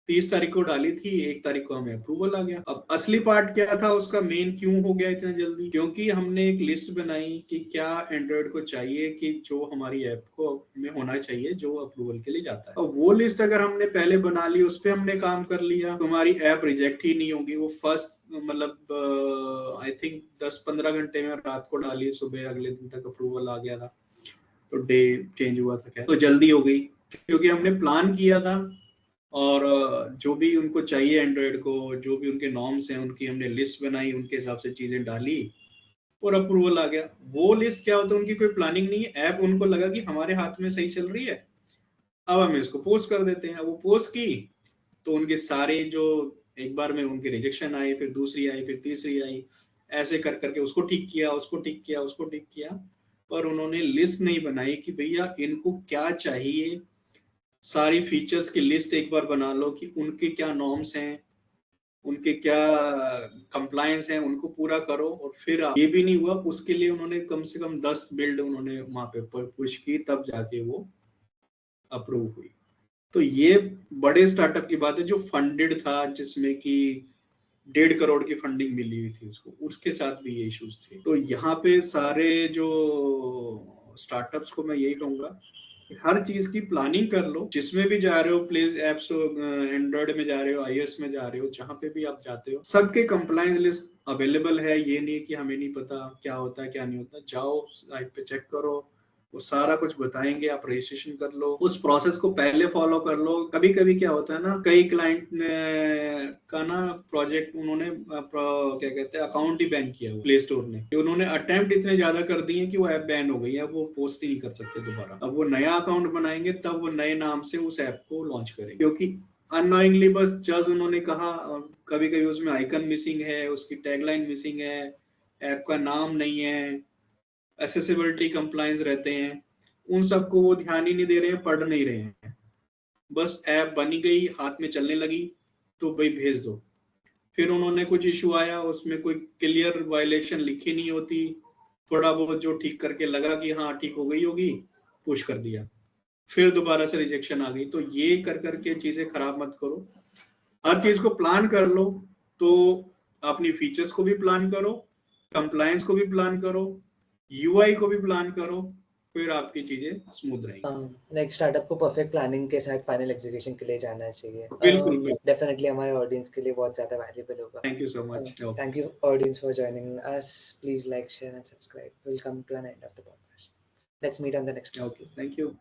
30 तारीख को डाली थी, 1 तारीख को हमें अप्रूवल आ गया। अब असली पार्ट क्या था उसका, मेन क्यों हो गया इतना जल्दी, क्योंकि हमने एक लिस्ट बनाई कि क्या एंड्रॉइड को चाहिए कि जो हमारी ऐप को में होना चाहिए जो अप्रूवल के लिए जाता है। और वो लिस्ट अगर हमने पहले बना ली, उस पर हमने काम कर लिया, तो हमारी ऐप रिजेक्ट ही नहीं होगी। वो फर्स्ट मतलब आई थिंक 10-15 घंटे में रात को डाली, सुबह अगले दिन तक अप्रूवल आ गया था, तो डे चेंज हुआ था, तो जल्दी हो गई क्योंकि हमने प्लान किया था। और जो भी उनको चाहिए एंड्रॉइड को, जो भी उनके नॉर्म्स हैं उनकी हमने लिस्ट बनाई, उनके हिसाब से चीजें डाली और अप्रूवल आ गया। वो लिस्ट क्या होता है, उनकी कोई प्लानिंग नहीं है, ऐप उनको लगा कि हमारे हाथ में सही चल रही है, अब हम इसको पोस्ट कर देते हैं। वो पोस्ट की तो उनके सारे जो एक बार में उनके रिजेक्शन आए, फिर दूसरी आई, फिर तीसरी आई, ऐसे कर करके उसको ठीक किया, उसको ठीक किया, उसको ठीक किया। पर उन्होंने लिस्ट नहीं बनाई कि भैया इनको क्या चाहिए, सारी फीचर्स की लिस्ट एक बार बना लो कि उनके क्या नॉर्म्स हैं, उनके क्या कंप्लायंस हैं, उनको पूरा करो। और फिर ये भी नहीं हुआ, उसके लिए उन्होंने कम से कम 10 बिल्ड उन्होंने वहां पे पुश की, तब जाके वो अप्रूव हुई। तो ये बड़े स्टार्टअप की बात है जो फंडेड था, जिसमें कि 1.5 करोड़ की फंडिंग मिली हुई थी उसको, उसके साथ भी ये इश्यूज थे। तो यहाँ पे सारे जो स्टार्टअप्स को मैं यही कहूंगा, हर चीज की प्लानिंग कर लो, जिसमें भी जा रहे हो, प्ले एप्स एंड्रॉइड में जा रहे हो, iOS में जा रहे हो, जहां पे भी आप जाते हो, सबके कंप्लायंस लिस्ट अवेलेबल है। ये नहीं कि हमें नहीं पता क्या होता है क्या नहीं होता, जाओ साइट पे चेक करो, वो सारा कुछ बताएंगे, आप रजिस्ट्रेशन कर लो, उस प्रोसेस को पहले फॉलो कर लो। कभी कभी क्या होता है ना, कई क्लाइंट का ना प्रोजेक्ट उन्होंने क्या कहते हैं अकाउंट ही बैन किया हुआ प्ले स्टोर ने, उन्होंने अटेम्प्ट इतने ज्यादा कर दिए कि वो ऐप बैन हो गई है, वो पोस्ट ही नहीं कर सकते दोबारा। अब वो नया अकाउंट बनाएंगे तब वो नए नाम से उस ऐप को लॉन्च करेंगे, क्योंकि अननोइंगली बस जस्ट उन्होंने कहा, कभी कभी उसमें आइकन मिसिंग है, उसकी टैगलाइन मिसिंग है, ऐप का नाम नहीं है, एक्सेसिबिलिटी कंप्लायंस रहते हैं, उन सबको वो ध्यान ही नहीं दे रहे हैं, पढ़ नहीं रहे हैं। बस ऐप बनी गई, हाथ में चलने लगी तो भाई भेज दो। फिर उन्होंने कुछ इशू आया, उसमें कोई क्लियर वायलेशन लिखी नहीं होती, थोड़ा बहुत जो ठीक करके लगा कि हाँ ठीक हो गई होगी, पुश कर दिया, फिर दोबारा से रिजेक्शन आ गई। तो ये कर करके चीजें खराब मत करो, हर चीज को प्लान कर लो। तो अपनी फीचर्स को भी प्लान करो, कंप्लायंस को भी प्लान करो, यूआई को भी प्लान करो, फिर आपकी चीजें स्मूथ रहेंगी। लाइक स्टार्टअप को परफेक्ट प्लानिंग के साथ फाइनल एग्जीक्यूशन के लिए जाना चाहिए। बिल्कुल डेफिनेटली हमारे ऑडियंस के लिए बहुत ज्यादा वैल्यूएबल होगा। Thank you so much. Thank you audience for joining us. Please like, share and subscribe. Will come to an end of the podcast. Let's meet on the next one. Okay, thank you.